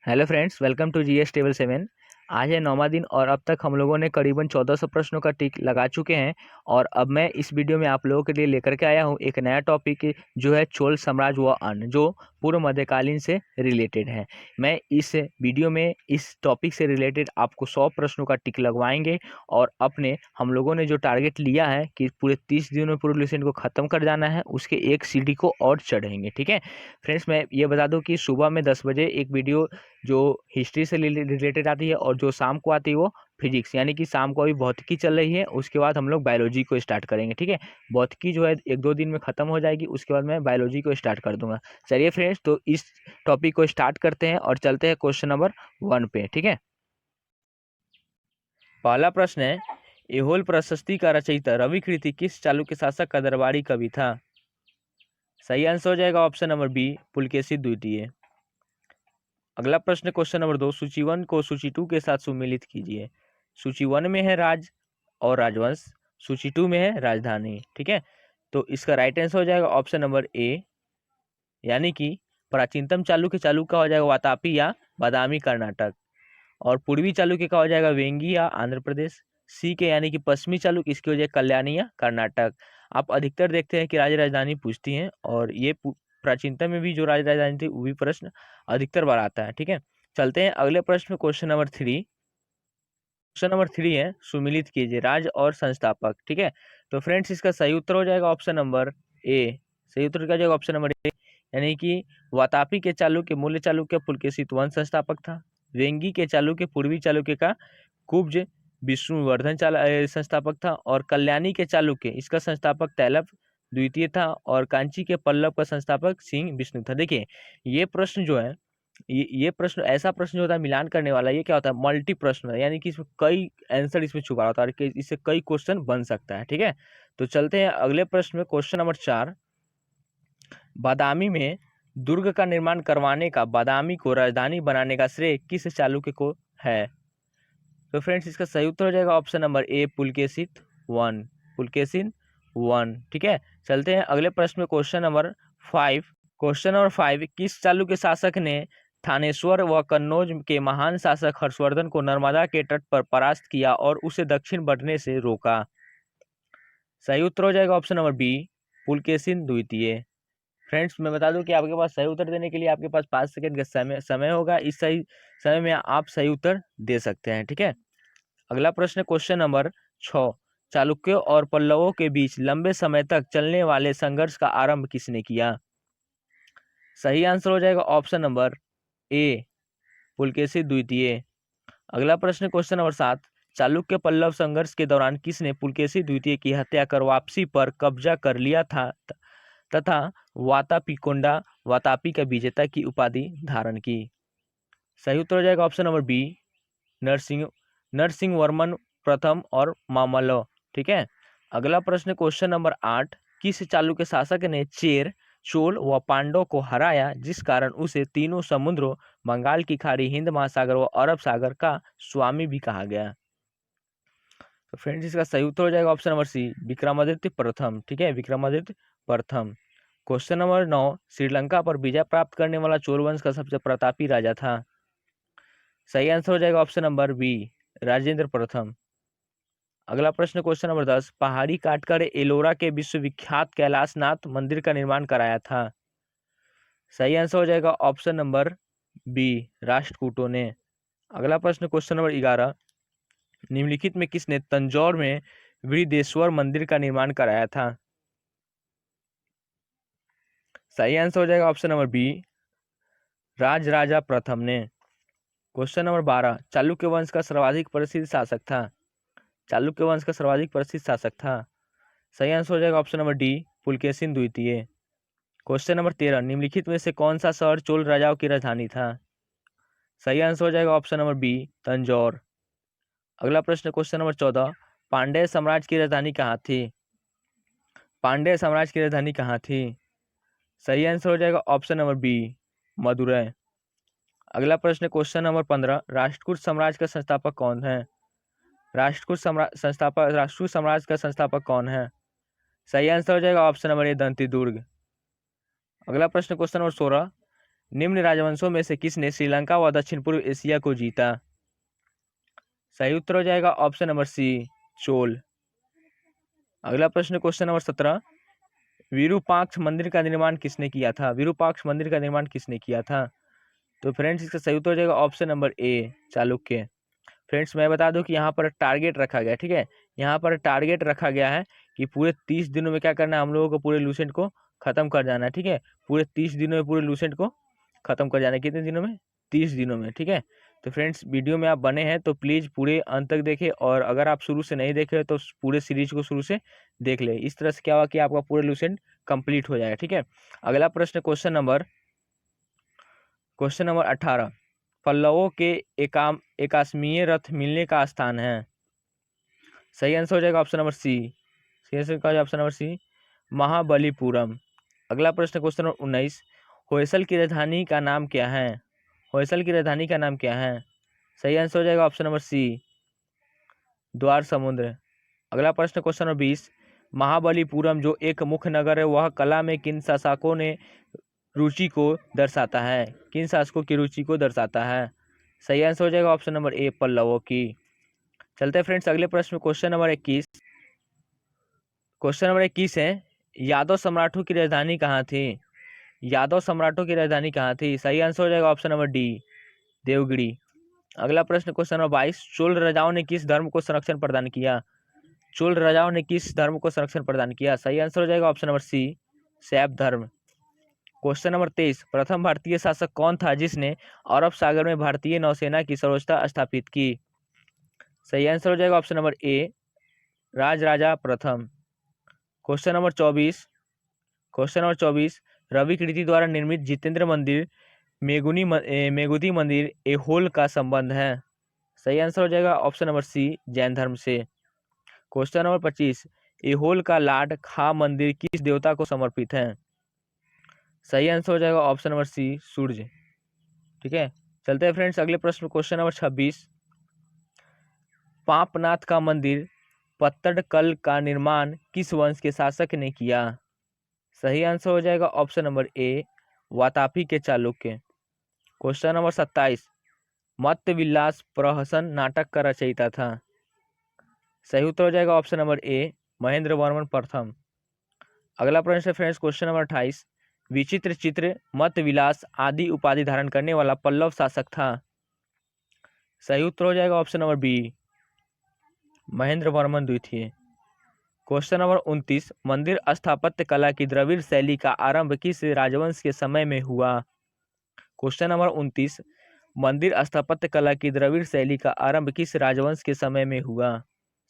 Hello friends, welcome to GS table 7। आज है 9वां दिन और अब तक हम लोगों ने करीबन 1400 प्रश्नों का टिक लगा चुके हैं। और अब मैं इस वीडियो में आप लोगों के लिए लेकर के आया हूं एक नया टॉपिक, जो है चोल साम्राज्य व अन्य, जो पूर्व मध्यकालीन से रिलेटेड है। मैं इस वीडियो में इस टॉपिक से रिलेटेड आपको 100 प्रश्नों का टिक लगवाएंगे। और अपने हम लोगों ने जो टारगेट लिया है कि पूरे 30 दिनों में पूरे लेसन को ख़त्म कर जाना है, उसके एक सीढ़ी को और चढ़ेंगे। ठीक है फ्रेंड्स, मैं ये बता दूं कि सुबह में 10 बजे एक वीडियो जो हिस्ट्री से रिलेटेड आती है, और जो शाम को आती है वो फिजिक्स, यानी कि शाम को अभी भौतिकी चल रही है, उसके बाद हम लोग बायोलॉजी को स्टार्ट करेंगे। ठीक है, भौतिकी जो है 1-2 दिन में ख़त्म हो जाएगी, उसके बाद मैं बायोलॉजी को स्टार्ट कर दूंगा। चलिए फ्रेंड्स, तो इस टॉपिक को स्टार्ट करते हैं और चलते हैं क्वेश्चन नंबर 1 पे। ठीक है, पहला प्रश्न है, एहोल प्रशस्ति का रचयिता रवि कृति किस चालुक्य शासक का दरबारी कवि था? सही आंसर हो जाएगा ऑप्शन नंबर बी, पुलकेशी द्वितीय। अगला प्रश्न क्वेश्चन नंबर 2, सूची 1 को सूची 2 के साथ सुमेलित कीजिए। सूची 1 में है राज और राजवंश, सूची 2 में है राजधानी। ठीक है, तो इसका राइट आंसर हो जाएगा ऑप्शन नंबर ए, यानी कि प्राचीनतम चालुक्य का हो जाएगा वातापी या बादामी कर्नाटक, और पूर्वी चालुक्य का हो जाएगा वेंगी या आंध्र प्रदेश। सी के यानी कि पश्चिमी चालुक्य, इसकी हो जाएगा कल्याणी या कर्नाटक। आप अधिकतर देखते हैं कि राज्य राजधानी पूछती हैं, और ये प्राचीनतम में भी जो राज्य राजधानी थी वो भी प्रश्न अधिकतर बार आता है। ठीक है, चलते हैं अगले प्रश्न में। क्वेश्चन नंबर 3 है, सुमिलित कीजिए राज्य और संस्थापक। ठीक है, तो फ्रेंड्स इसका सही उत्तर हो जाएगा ऑप्शन नंबर ए। सही उत्तर क्या हो जाएगा ऑप्शन नंबर ए, यानी कि वातापी के चालुक्य मूल्य चालुक्य पुलकेशी वन संस्थापक था। वेंगी के चालुक्य पूर्वी चालुक्य का कुब्ज विष्णुवर्धन संस्थापक था। और कल्याणी के चालुक्य, इसका संस्थापक तैलप द्वितीय था। और कांची के पल्लव का संस्थापक सिंह विष्णु था। देखिए, ये प्रश्न जो है, ये प्रश्न ऐसा प्रश्न जो होता है मिलान करने वाला, ये क्या होता है, मल्टी प्रश्न है, यानी कि इसमें कई आंसर इसमें छुपा होता है और इससे कई क्वेश्चन बन सकता है। ठीक है, तो चलते हैं अगले प्रश्न में। क्वेश्चन नंबर 4, बादामी में दुर्ग का निर्माण करवाने का बादामी को राजधानी बनाने का श्रेय किस चालुक्य को है? तो फ्रेंड्स इसका सही उत्तर हो जाएगा ऑप्शन नंबर ए, पुलकेशिन वन। ठीक है, चलते हैं अगले प्रश्न में। क्वेश्चन नंबर 5, किस चालुक्य शासक ने थानेश्वर व कन्नौज के महान शासक हर्षवर्धन को नर्मदा के तट पर परास्त किया और उसे दक्षिण बढ़ने से रोका? सही उत्तर हो जाएगा ऑप्शन नंबर बी, पुलकेशिन द्वितीय। फ्रेंड्स मैं बता दूं कि आपके पास सही उत्तर देने के लिए आपके पास 5 सेकंड का समय होगा। इस सही समय में आप सही उत्तर दे सकते हैं। ठीक है, अगला प्रश्न क्वेश्चन नंबर 6, चालुक्यों और पल्लवों के बीच लंबे समय तक चलने वाले संघर्ष का आरंभ किसने किया? सही आंसर हो जाएगा ऑप्शन नंबर ए, पुलकेशी द्वितीय। अगला प्रश्न क्वेश्चन नंबर 7, चालुक्य पल्लव संघर्ष के दौरान किसने पुलकेशी द्वितीय की हत्या कर वापसी पर कब्जा कर लिया था तथा वातापी का विजेता की उपाधि धारण की? सही उत्तर हो जाएगा option number B, Narasimha Varman प्रथम और मामल्लो। ठीक है, अगला प्रश्न क्वेश्चन नंबर 8, किस चालुक्य शासक ने चोल व पांडव को हराया जिस कारण उसे तीनों समुद्रों बंगाल की खाड़ी, हिंद महासागर व अरब सागर का स्वामी भी कहा गया? तो फ्रेंड्स इसका सही उत्तर हो जाएगा ऑप्शन नंबर सी, विक्रमादित्य प्रथम। ठीक है, विक्रमादित्य प्रथम। क्वेश्चन नंबर 9, श्रीलंका पर विजय प्राप्त करने वाला चोल वंश का सबसे प्रतापी राजा था? सही आंसर हो जाएगा ऑप्शन नंबर बी, राजेंद्र प्रथम। अगला प्रश्न क्वेश्चन नंबर 10, पहाड़ी काटकर एलोरा के विश्वविख्यात कैलाशनाथ मंदिर का निर्माण कराया था? सही आंसर हो जाएगा ऑप्शन नंबर बी, राष्ट्रकूटों ने। अगला प्रश्न क्वेश्चन नंबर 11, निम्नलिखित में किसने तंजौर में बृहदेश्वर मंदिर का निर्माण कराया था? सही आंसर हो जाएगा ऑप्शन नंबर बी, राजा प्रथम ने। क्वेश्चन नंबर 12, चालुक्य वंश का सर्वाधिक प्रसिद्ध शासक था? चालुक्य वंश का सर्वाधिक प्रसिद्ध शासक था? सही आंसर हो जाएगा ऑप्शन नंबर डी, पुलकेशिन द्वितीय। क्वेश्चन नंबर 13, निम्नलिखित में से कौन सा शहर चोल राजाओं की राजधानी था? सही आंसर हो जाएगा ऑप्शन नंबर बी, तंजौर। अगला प्रश्न क्वेश्चन नंबर 14, पांड्य साम्राज्य की राजधानी कहाँ थी? पांड्य साम्राज्य की राजधानी कहाँ थी? सही आंसर हो जाएगा ऑप्शन नंबर बी, मदुरै। अगला प्रश्न क्वेश्चन नंबर 15, राष्ट्रकूट साम्राज्य का संस्थापक कौन है? राष्ट्रकूट साम्राज्य का संस्थापक कौन है? सही आंसर हो जाएगा ऑप्शन नंबर ए, दंती दुर्ग। अगला प्रश्न क्वेश्चन नंबर 16, निम्न राजवंशों में से किसने श्रीलंका व दक्षिण पूर्व एशिया को जीता? सही उत्तर हो जाएगा ऑप्शन नंबर सी, चोल। अगला प्रश्न क्वेश्चन नंबर 17, विरूपाक्ष मंदिर का निर्माण किसने किया था? विरूपाक्ष मंदिर का निर्माण किसने किया था? तो फ्रेंड्स इसका सही उत्तर हो जाएगा ऑप्शन नंबर ए, चालुक्य। फ्रेंड्स मैं बता दूं कि यहाँ पर टारगेट रखा गया, ठीक है, यहाँ पर टारगेट रखा गया है कि पूरे 30 दिनों में क्या करना है, हम लोगों को पूरे लूसेंट को खत्म कर जाना है, ठीक है, पूरे 30 दिनों में पूरे लूसेंट को खत्म कर जाना है। कितने दिनों में? 30 दिनों में, ठीक है। तो फ्रेंड्स वीडियो में आप बने हैं तो प्लीज़ पूरे अंत तक देखें, और अगर आप शुरू से नहीं देखे तो पूरे सीरीज को शुरू से देख ले। इस तरह से क्या होगा कि आपका पूरे लूसेंट कंप्लीट हो जाएगा, ठीक है। अगला प्रश्न क्वेश्चन नंबर 18, पल्लवों के एकास्मीय रथ मिलने का स्थान है? सही आंसर हो जाएगा ऑप्शन नंबर सी। सही आंसर का ऑप्शन नंबर सी, महाबलीपुरम। अगला प्रश्न क्वेश्चन नंबर 19, होयसल की राजधानी का नाम क्या है? होयसल की राजधानी का नाम क्या है? सही आंसर हो जाएगा ऑप्शन नंबर सी, द्वार समुद्र। अगला प्रश्न क्वेश्चन नंबर 20, महाबलीपुरम जो एक मुख्य नगर है वह कला में किन शासकों ने रुचि को दर्शाता है? किन शासकों की रुचि को दर्शाता है? सही आंसर हो जाएगा ऑप्शन नंबर ए, पल्लवों की। चलते हैं फ्रेंड्स अगले प्रश्न क्वेश्चन नंबर 21। क्वेश्चन नंबर 21 है, यादव सम्राटों की राजधानी कहाँ थी? यादव सम्राटों की राजधानी कहाँ थी? सही आंसर हो जाएगा ऑप्शन नंबर डी, देवगिरी। अगला प्रश्न क्वेश्चन नंबर 22, चोल राजाओं ने किस धर्म को संरक्षण प्रदान किया? चोल राजाओं ने किस धर्म को संरक्षण प्रदान किया? सही आंसर हो जाएगा ऑप्शन नंबर सी, शैव धर्म। क्वेश्चन नंबर 23, प्रथम भारतीय शासक कौन था जिसने अरब सागर में भारतीय नौसेना की सर्वोच्चता स्थापित की? सही आंसर हो जाएगा ऑप्शन नंबर ए, राजराजा प्रथम। क्वेश्चन नंबर 24, रवि कीर्ति द्वारा निर्मित जितेंद्र मंदिर मेगुदी मंदिर एहोल का संबंध है? सही आंसर हो जाएगा ऑप्शन नंबर सी, जैन धर्म से। क्वेश्चन नंबर 25, एहोल का लाड खा मंदिर किस देवता को समर्पित है? सही आंसर हो जाएगा ऑप्शन नंबर सी, सूर्य। ठीक है, चलते हैं फ्रेंड्स अगले प्रश्न क्वेश्चन नंबर 26, पापनाथ का मंदिर पत्तड़कल का निर्माण किस वंश के शासक ने किया? सही आंसर हो जाएगा ऑप्शन नंबर ए, वातापी के चालुक्य। क्वेश्चन नंबर 27, मत्स्य विलास प्रहसन नाटक का रचयिता था? सही उत्तर हो जाएगा ऑप्शन नंबर ए, महेंद्र वर्मन प्रथम। अगला प्रश्न है फ्रेंड्स क्वेश्चन नंबर 28, विचित्र चित्र मत्स्य विलास आदि उपाधि धारण करने वाला पल्लव शासक था? सही उत्तर हो जाएगा option number B, Mahendra Varman द्वितीय। क्वेश्चन नंबर 29, मंदिर स्थापत्य कला की द्रविड़ शैली का आरंभ किस राजवंश के समय में हुआ? क्वेश्चन नंबर 29, मंदिर स्थापत्य कला की द्रविड़ शैली का आरंभ किस राजवंश के समय में हुआ?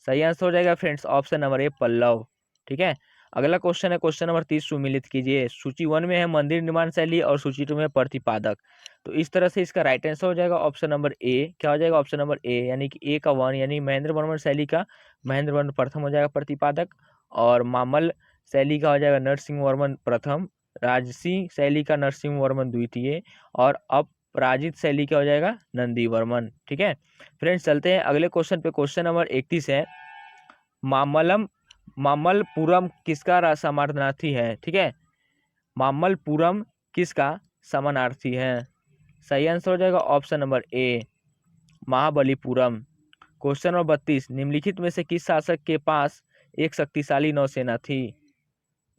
सही आंसर हो जाएगा friends option number A, Pallava. ठीक है, अगला क्वेश्चन है क्वेश्चन नंबर 30, सुमिलित कीजिए। सूची 1 में है मंदिर निर्माण शैली और सूची 2 में प्रतिपादक। तो इस तरह से इसका राइट आंसर हो जाएगा ऑप्शन नंबर ए। क्या हो जाएगा ऑप्शन नंबर ए, यानी कि ए का 1 यानी महेंद्र वर्मन शैली का महेंद्र वर्मन प्रथम हो जाएगा प्रतिपादक, और मामल शैली का हो जाएगा नरसिंह वर्मन प्रथम, राजसी शैली का नरसिंह वर्मन द्वितीय, और अपराजित शैली का हो जाएगा नंदी वर्मन। ठीक है फ्रेंड्स, चलते हैं अगले क्वेश्चन पे। क्वेश्चन नंबर 31 है, मामल्लपुरम किसका समानार्थी है? ठीक है, मामल्लपुरम किसका समानार्थी है? सही आंसर हो जाएगा ऑप्शन नंबर ए, महाबलीपुरम। क्वेश्चन नंबर 32, निम्नलिखित में से किस शासक के पास एक शक्तिशाली नौसेना थी?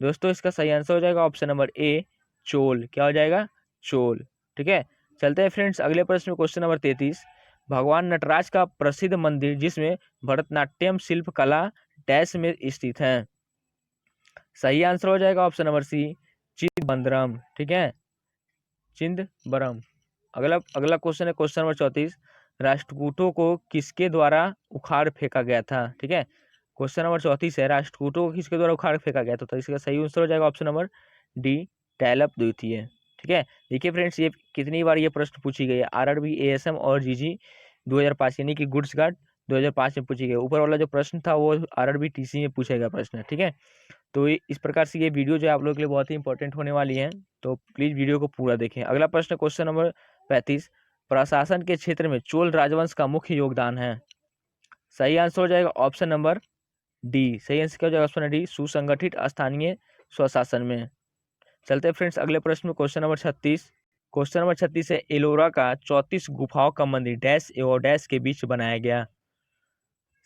दोस्तों इसका सही आंसर हो जाएगा ऑप्शन नंबर ए, चोल। क्या हो जाएगा? चोल। ठीक है, चलते हैं फ्रेंड्स अगले प्रश्न में। क्वेश्चन नंबर 33, भगवान नटराज का प्रसिद्ध मंदिर जिसमें भरतनाट्यम शिल्प कला डैश में स्थित है? सही आंसर हो जाएगा ऑप्शन नंबर सी, चिदम्बरम। ठीक है, चिदम्बरम। अगला क्वेश्चन है क्वेश्चन नंबर 34, राष्ट्रकूटों को किसके द्वारा उखाड़ फेंका गया था? ठीक है, क्वेश्चन नंबर 34 है, राष्ट्रकूटों को किसके द्वारा उखाड़ फेंका गया था? तो इसका सही आंसर हो जाएगा ऑप्शन नंबर डी, टैलप द्वितीय। ठीक है, देखिए फ्रेंड्स ये कितनी बार ये प्रश्न पूछी गई है, आरआरबी, एएसएम और जीजी 2005 यानी कि गुड्स गार्ड 2005 में पूछी गई। ऊपर वाला जो प्रश्न था वो आरआरबी टीसी में पूछा गया प्रश्न है। ठीक है, तो इस प्रकार से ये वीडियो जो है आप लोगों के लिए बहुत ही इंपॉर्टेंट होने वाली है, तो प्लीज वीडियो को पूरा देखें। अगला प्रश्न क्वेश्चन नंबर 35, प्रशासन के क्षेत्र में चोल राजवंश का मुख्य योगदान है? सही आंसर हो जाएगा ऑप्शन नंबर डी। सही आंसर क्या हो जाएगा ऑप्शन डी, सुसंगठित स्थानीय स्वशासन में। चलते हैं फ्रेंड्स अगले प्रश्न में। क्वेश्चन नंबर 36, क्वेश्चन नंबर 36 है, एलोरा का 34 गुफाओं का मंदिर डैश एवं डैश के बीच बनाया गया।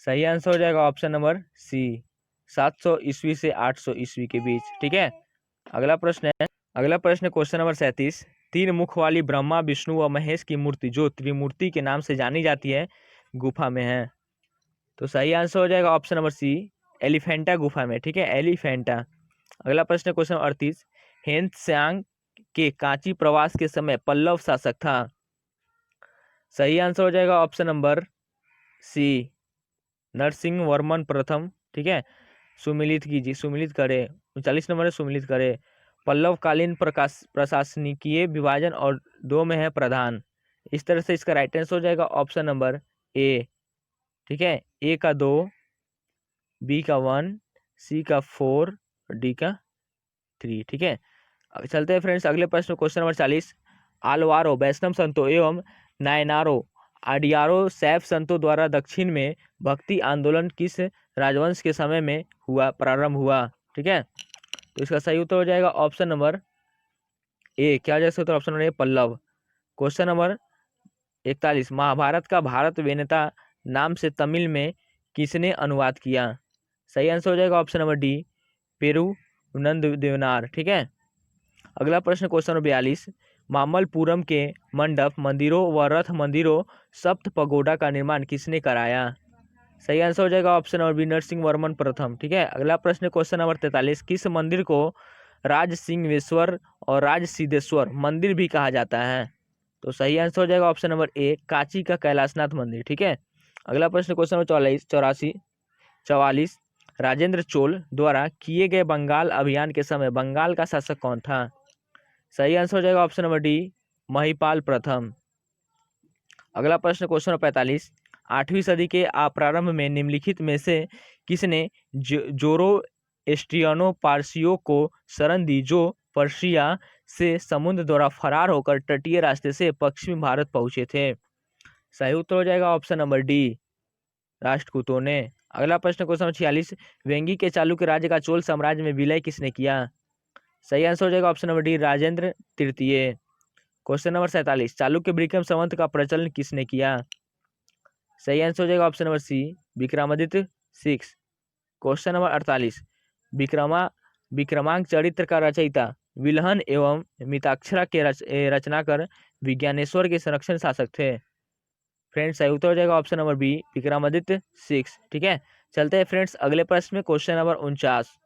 सही आंसर हो जाएगा ऑप्शन नंबर सी, 700 ईस्वी से 800 ईस्वी के बीच। ठीक है, अगला प्रश्न है क्वेश्चन नंबर 37, तीन मुख वाली ब्रह्मा विष्णु व महेश की मूर्ति जो त्रिमूर्ति के नाम से जानी जाती है गुफा में है। तो सही आंसर हो जाएगा ऑप्शन नंबर सी, एलिफेंटा गुफा में। ठीक है, एलिफेंटा। अगला प्रश्न है क्वेश्चन 38, हेन त्सांग के कांची प्रवास के समय पल्लव शासक था। सही आंसर हो जाएगा option number C, Narasimha Varman प्रथम। ठीक है, सुमिलित कीजिए, सुमिलित करे, 39 नंबर है, सुमिलित करे। पल्लव कालीन प्रशासनिकीय विभाजन और 2 में है प्रधान। इस तरह से इसका राइट आंसर हो जाएगा ऑप्शन नंबर ए। ठीक है, ए का 2, बी का 1, सी का 4, डी का 3। ठीक है, अब चलते हैं फ्रेंड्स अगले प्रश्न, क्वेश्चन नंबर 40, आलवारो वैष्णव संतों एवं नायनारो आडियारो सैफ संतों द्वारा दक्षिण में भक्ति आंदोलन किस राजवंश के समय में प्रारंभ हुआ। ठीक है, तो इसका सही उत्तर हो जाएगा ऑप्शन नंबर ए। क्या हो जाएगा option number A, Pallava. Question number 41, Mahabharata का भारत वेनता नाम से तमिल में किसने अनुवाद किया। सही आंसर हो जाएगा ऑप्शन नंबर डी, पेरू नंद देवनार। ठीक है, अगला प्रश्न क्वेश्चन नंबर 42, मामल्लपुरम के मंडप मंदिरों व रथ मंदिरों सप्त पगोडा का निर्माण किसने कराया। सही आंसर हो जाएगा option number B, Narasimha Varman प्रथम। ठीक है, अगला प्रश्न क्वेश्चन नंबर 43, किस मंदिर को राज सिंहेश्वर और राज सिद्धेश्वर मंदिर भी कहा जाता है। तो सही आंसर हो जाएगा ऑप्शन नंबर ए, कांची का कैलाशनाथ मंदिर। ठीक है, अगला प्रश्न क्वेश्चन नंबर 44, राजेंद्र चोल द्वारा किए गए बंगाल अभियान के समय बंगाल का शासक कौन था। सही आंसर हो जाएगा ऑप्शन नंबर डी, महिपाल प्रथम। अगला प्रश्न क्वेश्चन नंबर 45, 8वीं सदी के प्रारंभ में निम्नलिखित में से किसने जोरो एस्ट्रियनो पारसियों को शरण दी जो पर्शिया से समुद्र द्वारा फरार होकर तटीय रास्ते से पश्चिमी भारत पहुंचे थे। सही उत्तर हो जाएगा ऑप्शन नंबर डी, राष्ट्रकूटों ने। अगला प्रश्न क्वेश्चन नंबर 46, वेंगी के चालुक्य राज्य का चोल साम्राज्य में विलय किसने किया। सही आंसर हो जाएगा ऑप्शन नंबर डी, राजेंद्र तृतीय। क्वेश्चन नंबर 47, चालुक्य विक्रम संवत का प्रचलन किसने किया। सही आंसर हो जाएगा option number C, Vikramaditya 6। Question number 48, Vikramanka Charitra का रचयिता विल्हन एवं मिताक्षरा के रचनाकर विज्ञानेश्वर के संरक्षण शासक थे। फ्रेंड्स सही उत्तर हो जाएगा ऑप्शन नंबर बी, विक्रमादित्य 6। ठीक है, चलते हैं फ्रेंड्स अगले प्रश्न में, क्वेश्चन नंबर 49।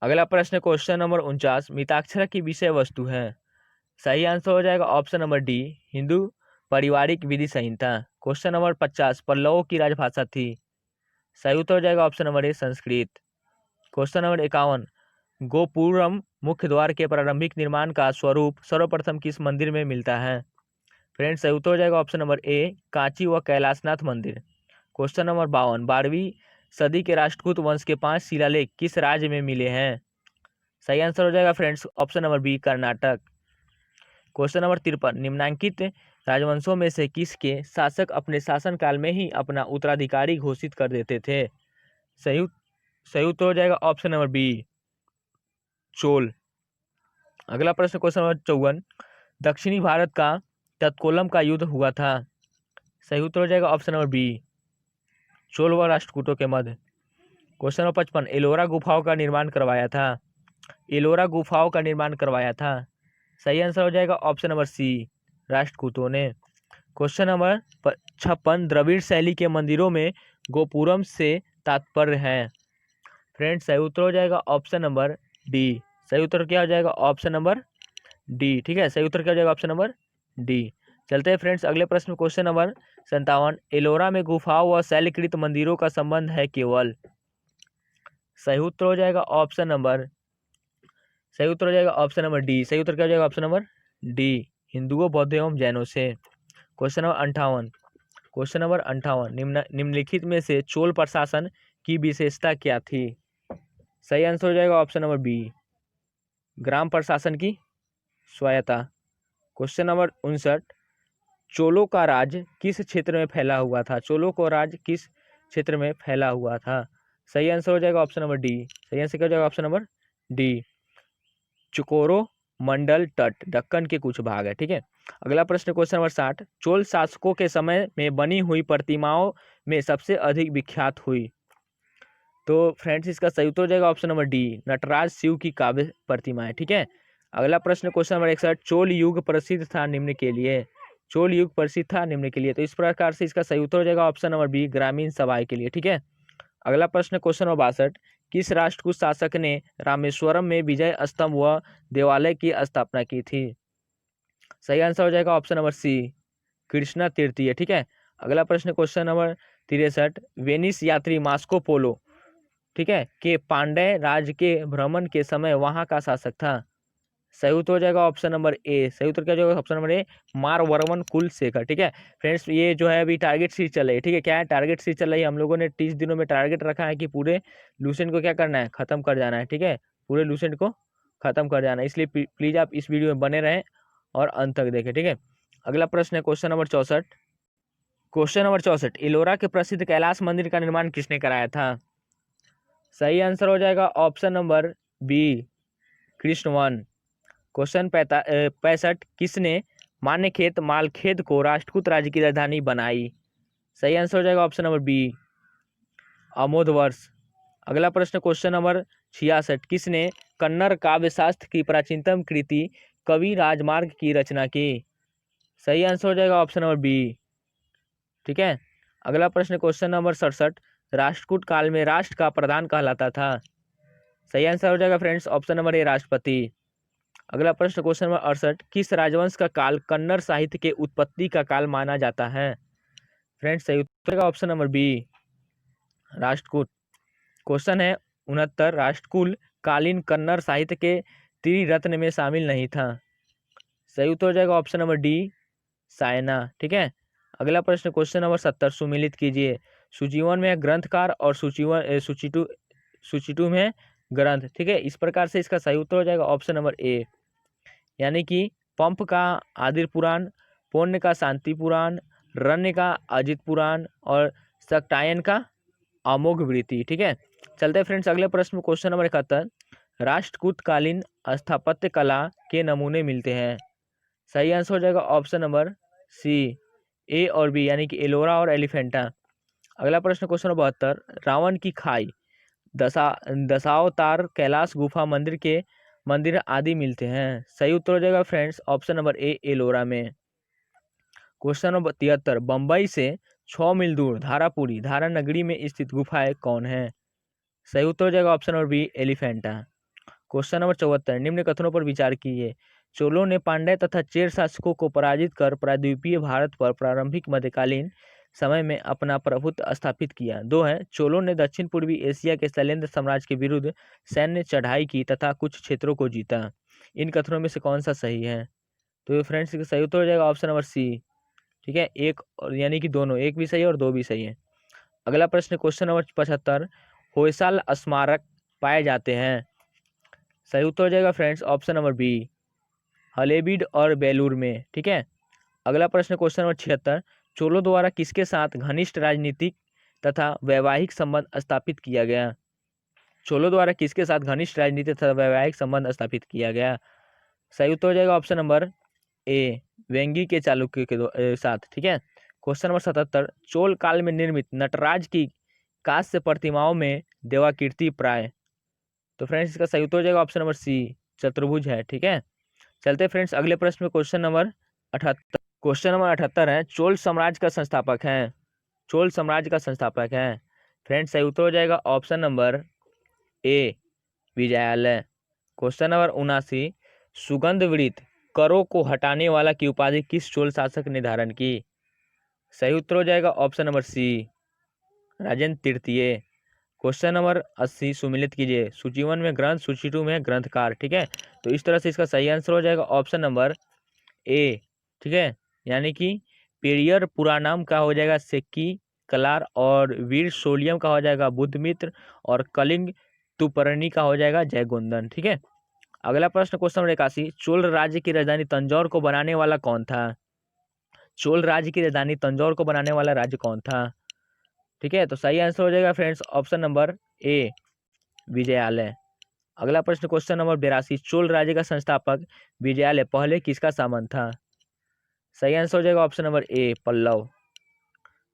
अगला प्रश्न क्वेश्चन नंबर 49, मिताक्षरा की विषय वस्तु है। सही आंसर हो जाएगा ऑप्शन नंबर डी, हिंदू पारिवारिक विधि संहिता। क्वेश्चन नंबर 50, पल्लवों की राजभाषा थी। सही उत्तर हो जाएगा ऑप्शन नंबर ए, संस्कृत। क्वेश्चन नंबर 51, गोपुरम मुख्य द्वार के प्रारंभिक निर्माण का स्वरूप सर्वप्रथम किस मंदिर में मिलता है। फ्रेंड्स सही उत्तर हो जाएगा ऑप्शन नंबर ए, कांची व कैलाशनाथ मंदिर। क्वेश्चन नंबर 52, 12वीं सदी के राष्ट्रकूट वंश के 5 शिलालेख किस राज्य में मिले हैं। सही आंसर हो जाएगा friends option number B, Karnataka. Question number 53, निम्नांकित राजवंशों में से किसके शासक अपने शासनकाल में ही अपना उत्तराधिकारी घोषित कर देते थे। सही उत्तर हो जाएगा ऑप्शन नंबर बी, चोल। अगला प्रश्न क्वेश्चन नंबर 54, दक्षिणी भारत का तत्कोलम का युद्ध हुआ था। सही उत्तर हो जाएगा ऑप्शन नंबर बी, चोल व राष्ट्रकूटों के मध्य। क्वेश्चन नंबर 55, एलोरा गुफाओं का निर्माण करवाया था। एलोरा गुफाओं का निर्माण करवाया था। सही आंसर हो जाएगा ऑप्शन नंबर सी, राष्ट्रकूटों ने। क्वेश्चन नंबर 56, द्रविड़ शैली के मंदिरों में गोपुरम से तात्पर्य है। फ्रेंड्स सही उत्तर हो जाएगा ऑप्शन नंबर डी। सही उत्तर क्या हो जाएगा ऑप्शन नंबर डी। ठीक है, सही उत्तर क्या हो जाएगा ऑप्शन नंबर डी। चलते हैं फ्रेंड्स अगले प्रश्न, क्वेश्चन नंबर 57, एलोरा में गुफाओं व शैलकृत मंदिरों का संबंध है केवल। सही उत्तर हो जाएगा ऑप्शन नंबर डी। सही उत्तर क्या हो जाएगा ऑप्शन नंबर डी, हिंदुओं बौद्ध एवं जैनों से। क्वेश्चन नंबर 58, निम्नलिखित में से चोल प्रशासन की विशेषता क्या थी। सही आंसर हो जाएगा ऑप्शन नंबर बी, ग्राम प्रशासन की स्वायत्ता। क्वेश्चन नंबर 59, चोलों का राज किस क्षेत्र में फैला हुआ था। चोलों का राज किस क्षेत्र में फैला हुआ था। सही आंसर हो जाएगा ऑप्शन नंबर डी। सही आंसर क्या हो जाएगा ऑप्शन नंबर डी, चुकोरो मंडल तट दक्कन के कुछ भाग है। ठीक है, अगला प्रश्न क्वेश्चन नंबर 60, चोल शासकों के समय में बनी हुई प्रतिमाओं में सबसे अधिक विख्यात हुई। तो फ्रेंड्स इसका सही उत्तर हो जाएगा option number D, Nataraja Shiva की काव्य प्रतिमा है। ठीक है, अगला प्रश्न क्वेश्चन नंबर 61, चोल युग प्रसिद्ध था निम्न के लिए। चोल युग प्रसिद्ध था निम्न के लिए, तो इस प्रकार से इसका सही उत्तर हो जाएगा ऑप्शन नंबर बी, ग्रामीण सभाएं के लिए। ठीक है, अगला प्रश्न क्वेश्चन नंबर 62, किस राष्ट्रकूट शासक ने रामेश्वरम में विजय स्तंभ व देवालय की स्थापना की थी। सही आंसर हो जाएगा ऑप्शन नंबर सी, कृष्णा तृतीय। ठीक है, अगला प्रश्न क्वेश्चन नंबर 63, वेनिस यात्री मास्को पोलो, ठीक है, के पांड्य राज के भ्रमण के समय वहां का शासक था। सही उत्तर हो जाएगा ऑप्शन नंबर ए, सही उत्तर क्या हो जाएगा option number A, Maravarman Kulasekhara. ठीक है फ्रेंड्स, ये जो है अभी टारगेट सीरीज चल रही है। ठीक है, क्या है टारगेट सीरीज चल रही है, हम लोगों ने 30 दिनों में टारगेट रखा है कि पूरे लूसेंट को क्या करना है, खत्म कर जाना है। ठीक है, पूरे लूसेंट को खत्म कर जाना है, इसलिए प्लीज आप इस वीडियो में बने रहें और अंत तक देखें। ठीक है, अगला प्रश्न है question number 64, question number 64, Ellora के प्रसिद्ध कैलाश मंदिर का निर्माण किसने कराया था। सही आंसर हो जाएगा ऑप्शन नंबर बी, कृष्णवन। क्वेश्चन 65, किसने मान्यखेत मालखेद को राष्ट्रकूट राज्य की राजधानी बनाई। सही आंसर हो जाएगा ऑप्शन नंबर बी, अमोधवर्ष। अगला प्रश्न क्वेश्चन नंबर 66, किसने कन्नड़ काव्य शास्त्र की प्राचीनतम कृति कवि राजमार्ग की रचना की। सही आंसर हो जाएगा ऑप्शन नंबर बी। ठीक है, अगला प्रश्न क्वेश्चन नंबर 67, राष्ट्रकूट काल में राष्ट्र का प्रधान कहलाता था। सही आंसर हो जाएगा फ्रेंड्स ऑप्शन नंबर ए, राष्ट्रपति। अगला प्रश्न क्वेश्चन नंबर 68, किस राजवंश का काल कन्नड़ साहित्य के उत्पत्ति का काल माना जाता है। फ्रेंड्स सही उत्तर का option number B, Rashtrakuta. Question है 69, राष्ट्रकूट कालीन कन्नड़ साहित्य के त्रिरत्न में शामिल नहीं था। सही उत्तर हो जाएगा ऑप्शन नंबर डी, सायना। ठीक है, अगला प्रश्न क्वेश्चन नंबर 70, सुमिलित कीजिए, सुजीवन में ग्रंथकार और सूचिटु में ग्रंथ। ठीक है, इस प्रकार से इसका सही उत्तर हो जाएगा ऑप्शन नंबर ए, यानी कि पंप का आदिर पुराण, पौन्य का शांति पुराण, रण्य का अजित पुराण और सक्टायन का अमोघ वृत्ति। ठीक है, चलते हैं फ्रेंड्स अगले प्रश्न में क्वेश्चन नंबर 71, राष्ट्रकूट कालीन स्थापत्य कला के नमूने मिलते हैं। सही आंसर हो जाएगा ऑप्शन नंबर सी, ए और बी, यानी कि एलोरा और एलिफेंटा। अगला प्रश्न क्वेश्चन नंबर 72, रावण की खाई, दशावतार, कैलाश गुफा मंदिर आदि मिलते हैं। सही उत्तर हो जाएगा friends option number A, Ellora में। क्वेश्चन नंबर 73, बंबई से 6 मील दूर धारापुरी धारा नगरी में स्थित गुफाएं कौन है। सही उत्तर हो जाएगा option number B, Elephanta. Question number 74, निम्न कथनों पर विचार कीजिए, चोलों ने पांड्य तथा चेर शासकों को पराजित कर प्रायद्वीपीय भारत पर प्रारंभिक मध्यकालीन समय में अपना प्रभुत्व स्थापित किया। 2 है, चोलों ने दक्षिण पूर्वी एशिया के शैलेंद्र साम्राज्य के विरुद्ध सैन्य चढ़ाई की तथा कुछ क्षेत्रों को जीता। इन कथनों में से कौन सा सही है। तो फ्रेंड्स सही उत्तर हो जाएगा ऑप्शन नंबर सी। ठीक है, एक यानी कि दोनों, एक भी सही है और दो भी सही है। अगला प्रश्न क्वेश्चन नंबर 75, होयसाल स्मारक पाए जाते हैं। सही उत्तर हो जाएगा फ्रेंड्स ऑप्शन नंबर बी, हलेबीड और बेलूर में। ठीक है, अगला प्रश्न क्वेश्चन नंबर 76, चोलों द्वारा किसके साथ घनिष्ठ राजनीतिक तथा वैवाहिक संबंध स्थापित किया गया। चोलों द्वारा किसके साथ घनिष्ठ राजनीतिक तथा वैवाहिक संबंध स्थापित किया गया। सही उत्तर हो जाएगा ऑप्शन नंबर ए, वेंगी के चालुक्य के साथ। ठीक है, क्वेश्चन नंबर 77, चोल काल में निर्मित नटराज की कांस्य प्रतिमाओं में देवाकीर्ति प्राय। तो फ्रेंड्स इसका सही उत्तर हो जाएगा ऑप्शन नंबर सी, चतुर्भुज है। ठीक है, चलते फ्रेंड्स अगले प्रश्न में क्वेश्चन नंबर 78, क्वेश्चन नंबर 78 है, चोल साम्राज्य का संस्थापक है। चोल साम्राज्य का संस्थापक है फ्रेंड्स, सही उत्तर हो जाएगा ऑप्शन नंबर ए, विजयालय। क्वेश्चन नंबर 79, सुगंध वृत्त करों को हटाने वाला की उपाधि किस चोल शासक ने धारण की। सही उत्तर हो जाएगा ऑप्शन नंबर सी, राजेंद्र तृतीय। क्वेश्चन नंबर 80, सुमिलित कीजिए, सुजीवन में ग्रंथ, सूचिटु में ग्रंथकार। ठीक है, तो इस तरह से इसका सही आंसर हो जाएगा ऑप्शन नंबर ए। ठीक है, यानी कि पेरियर पुराणम का हो जाएगा सेक्की कलार और वीर सोलियम का हो जाएगा बुद्धमित्र और कलिंग तुपर्णी का हो जाएगा जयगोंदन। ठीक है, अगला प्रश्न क्वेश्चन नंबर 81, चोल राज्य की राजधानी तंजौर को बनाने वाला कौन था। चोल राज्य की राजधानी तंजौर को बनाने वाला राज्य कौन था। ठीक है, तो सही आंसर हो जाएगा फ्रेंड्स ऑप्शन नंबर ए, विजयालय। अगला प्रश्न क्वेश्चन नंबर 82, चोल राज्य का संस्थापक विजयालय पहले किसका सामंत था? सही आंसर हो जाएगा option number A, Pallava.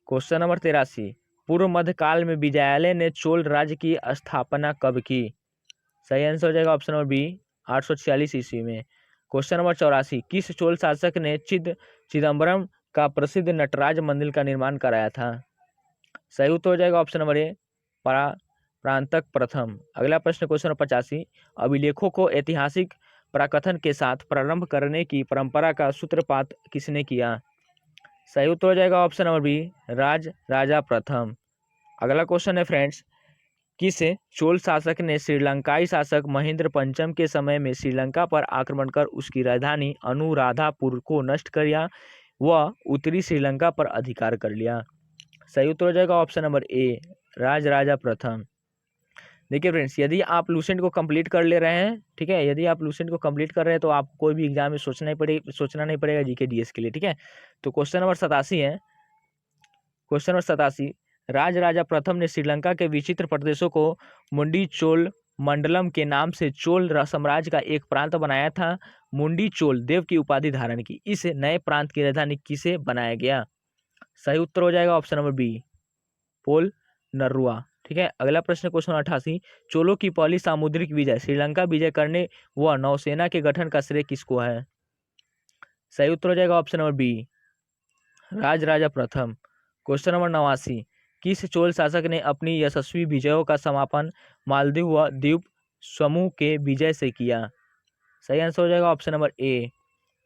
Question number 83, पूर्व मध्यकाल में विजयालय ने चोल राज्य की स्थापना कब की? सही आंसर हो जाएगा ऑप्शन नंबर बी, 846 ईस्वी में। क्वेश्चन नंबर 84, किस चोल शासक ने चिदम्बरम का प्रसिद्ध नटराज मंदिर का निर्माण कराया था? सही उत्तर हो जाएगा ऑप्शन नंबर ए, प्रांतक प्रथम। अगला प्रश्न क्वेश्चन नंबर 85, अभिलेखों को ऐतिहासिक प्रकथन के साथ प्रारंभ करने की परंपरा का सूत्रपात किसने किया? सही उत्तर हो जाएगा ऑप्शन नंबर बी, राजा प्रथम। अगला क्वेश्चन है फ्रेंड्स, किस चोल शासक ने श्रीलंकाई शासक महेंद्र पंचम के समय में श्रीलंका पर आक्रमण कर उसकी राजधानी अनुराधापुर को नष्ट किया व उत्तरी श्रीलंका पर अधिकार कर लिया? सही उत्तर हो जाएगा ऑप्शन नंबर ए, राजा प्रथम। देखिए फ्रेंड्स, यदि आप लूसेंट को कंप्लीट कर ले रहे हैं, ठीक है, यदि आप लूसेंट को कंप्लीट कर रहे हैं तो आपको कोई भी एग्जाम में सोचना नहीं पड़ेगा जीके डीएस के लिए, ठीक है। तो क्वेश्चन नंबर 87 है, क्वेश्चन नंबर 87, राजा प्रथम ने श्रीलंका के विचित्र प्रदेशों को मुंडी चोल मंडलम के नाम से चोल साम्राज्य का एक प्रांत बनाया था। मुंडी चोल देव की उपाधि धारण की। इस नए प्रांत की राजधानी किसे बनाया गया? सही उत्तर हो जाएगा ऑप्शन नंबर बी, पोल नरुआ, ठीक है। अगला प्रश्न क्वेश्चन 88, चोलों की पहली सामुद्रिक विजय श्रीलंका विजय करने व नौसेना के गठन का श्रेय किसको है? सही उत्तर हो जाएगा ऑप्शन नंबर बी, राजा प्रथम। क्वेश्चन नंबर 89, किस चोल शासक ने अपनी यशस्वी विजयों का समापन मालदीव व द्वीप समूह के विजय से किया? सही आंसर हो जाएगा ऑप्शन नंबर ए,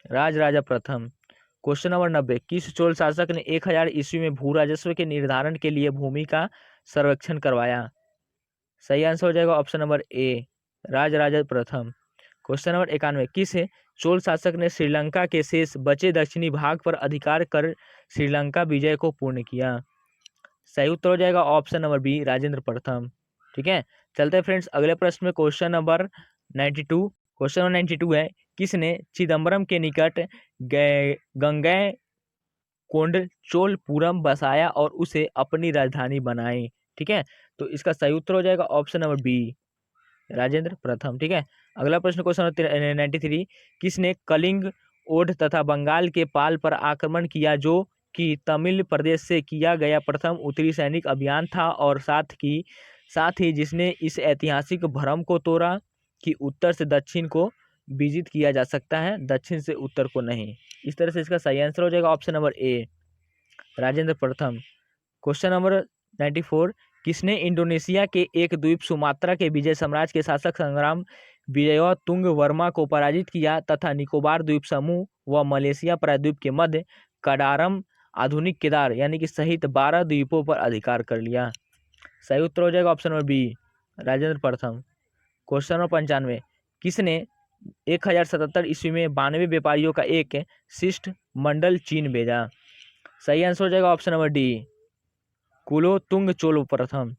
राजा प्रथम। क्वेश्चन नंबर 90, किस चोल शासक ने 1000 ईस्वी में भू राजस्व के निर्धारण के लिए भूमि का सर्वेक्षण करवाया? सही आंसर हो जाएगा ऑप्शन नंबर ए, राजा प्रथम। क्वेश्चन नंबर 91, किस चोल शासक ने श्रीलंका के शेष बचे दक्षिणी भाग पर अधिकार कर श्रीलंका विजय को पूर्ण किया? सही उत्तर हो जाएगा ऑप्शन नंबर बी, राजेंद्र प्रथम, ठीक है। चलते हैं फ्रेंड्स अगले प्रश्न में, क्वेश्चन नंबर 92। क्वेश्चन नंबर 92 है, किसने चिदम्बरम के निकट गंगै कोंड चोलपुरम बसाया और उसे अपनी राजधानी बनाई? ठीक है, तो इसका सही उत्तर हो जाएगा ऑप्शन नंबर बी, राजेंद्र प्रथम, ठीक है। अगला प्रश्न क्वेश्चन 93, किसने कलिंग, ओढ़ तथा बंगाल के पाल पर आक्रमण किया जो कि तमिल प्रदेश से किया गया प्रथम उत्तरी सैनिक अभियान था और साथ ही जिसने इस ऐतिहासिक भ्रम को तोड़ा कि उत्तर से दक्षिण को विजित किया जा सकता है, दक्षिण से उत्तर को नहीं। इस तरह से इसका सही आंसर हो जाएगा ऑप्शन नंबर ए, राजेंद्र प्रथम। क्वेश्चन नंबर 94, किसने इंडोनेशिया के एक द्वीप सुमात्रा के विजय साम्राज्य के शासक संग्राम विजय तुंग वर्मा को पराजित किया तथा निकोबार द्वीप समूह व मलेशिया प्रायद्वीप के मध्य कडारम आधुनिक केदार यानी कि सहित 12 द्वीपों पर अधिकार कर लिया? सही उत्तर हो जाएगा ऑप्शन नंबर बी, राजेंद्र प्रथम। क्वेश्चन नंबर 95, किसने 1077 ईस्वी में 92 व्यापारियों का एक शिष्ट मंडल चीन भेजा? सही आंसर हो जाएगा option number D, Kulothunga Chola प्रथम।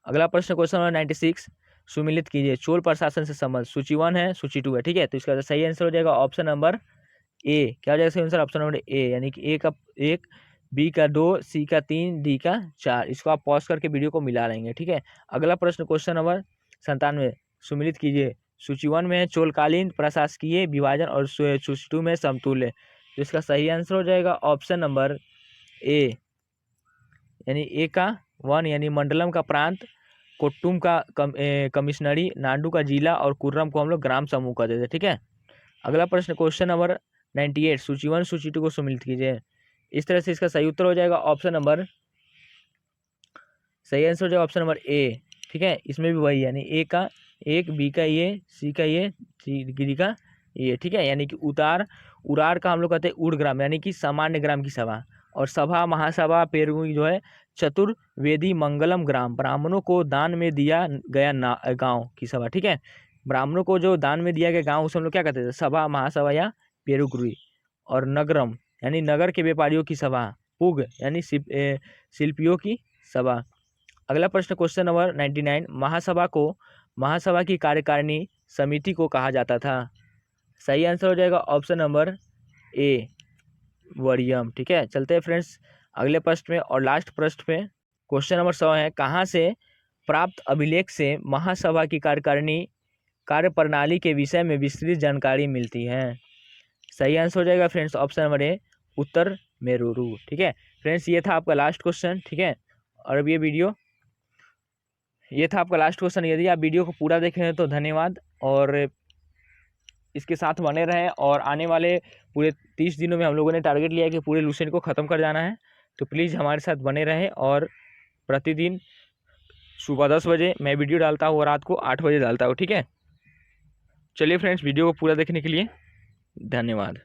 अगला प्रश्न क्वेश्चन नंबर 96, सुमिलित कीजिए चोल प्रशासन से संबंध। सूची 1 है, सूची 2 है, ठीक है। तो इसका सही आंसर हो जाएगा ऑप्शन नंबर ए। क्या हो जाएगा सही आंसर? ऑप्शन नंबर ए, यानी कि ए का 1, बी का 2, सी का 3, डी का 4। इसको आप पॉज करके वीडियो को मिला लेंगे, ठीक है। अगला प्रश्न क्वेश्चन नंबर 97, सुमिलित कीजिए। सूची 1 में है चोलकालीन प्रशासकीय विभाजन और सूची 2 में समतुल्य। तो इसका सही आंसर हो जाएगा ऑप्शन नंबर ए, यानी ए का 1, यानी मंडलम का प्रांत, कोट्टुम का कमिश्नरी, नाडू का जिला और कुर्रम को हम लोग ग्राम समूह कहते थे, ठीक है। अगला प्रश्न क्वेश्चन नंबर 98, सूची 1 सूची 2 को सम्मिलित कीजिए। इस तरह से इसका सही उत्तर हो जाएगा ऑप्शन नंबर, सही आंसर हो जाएगा ऑप्शन नंबर ए, ठीक है। इसमें भी वही, यानी ए का 1, बी का ये, सी का ये, डी का ये, ठीक है। यानी कि उरार का हम लोग कहते हैं उड़ ग्राम, यानी कि सामान्य ग्राम की सभा, और सभा महासभा पेरुगी जो है चतुर्वेदी मंगलम ग्राम, ब्राह्मणों को दान में दिया गया गांव की सभा, ठीक है। ब्राह्मणों को जो दान में दिया गया गांव उसे हम लोग क्या कहते थे? सभा महासभा या पेरुगुरी। और नगरम यानी नगर के व्यापारियों की सभा, पुग यानी शिल्पियों की सभा। अगला प्रश्न क्वेश्चन नंबर 99, महासभा की कार्यकारिणी समिति को कहा जाता था? सही आंसर हो जाएगा ऑप्शन नंबर ए, वरियम, ठीक है। चलते हैं फ्रेंड्स अगले प्रश्न में और लास्ट प्रश्न पे। क्वेश्चन नंबर 100 है, कहाँ से प्राप्त अभिलेख से महासभा की कार्यप्रणाली के विषय में विस्तृत जानकारी मिलती है। सही आंसर हो जाएगा फ्रेंड्स ऑप्शन नंबर ए, उत्तर मेरुरु। ठीक है फ्रेंड्स, ये था आपका लास्ट क्वेश्चन। ठीक है, और अब ये था आपका लास्ट क्वेश्चन। यदि आप वीडियो को पूरा देखे हैं तो धन्यवाद, और इसके साथ बने रहें। और आने वाले पूरे 30 दिनों में हम लोगों ने टारगेट लिया है कि पूरे लुसेंट को ख़त्म कर जाना है, तो प्लीज़ हमारे साथ बने रहें। और प्रतिदिन सुबह 10 बजे मैं वीडियो डालता हूँ और रात को 8 बजे डालता हूँ। ठीक है, चलिए फ्रेंड्स, वीडियो को पूरा देखने के लिए धन्यवाद।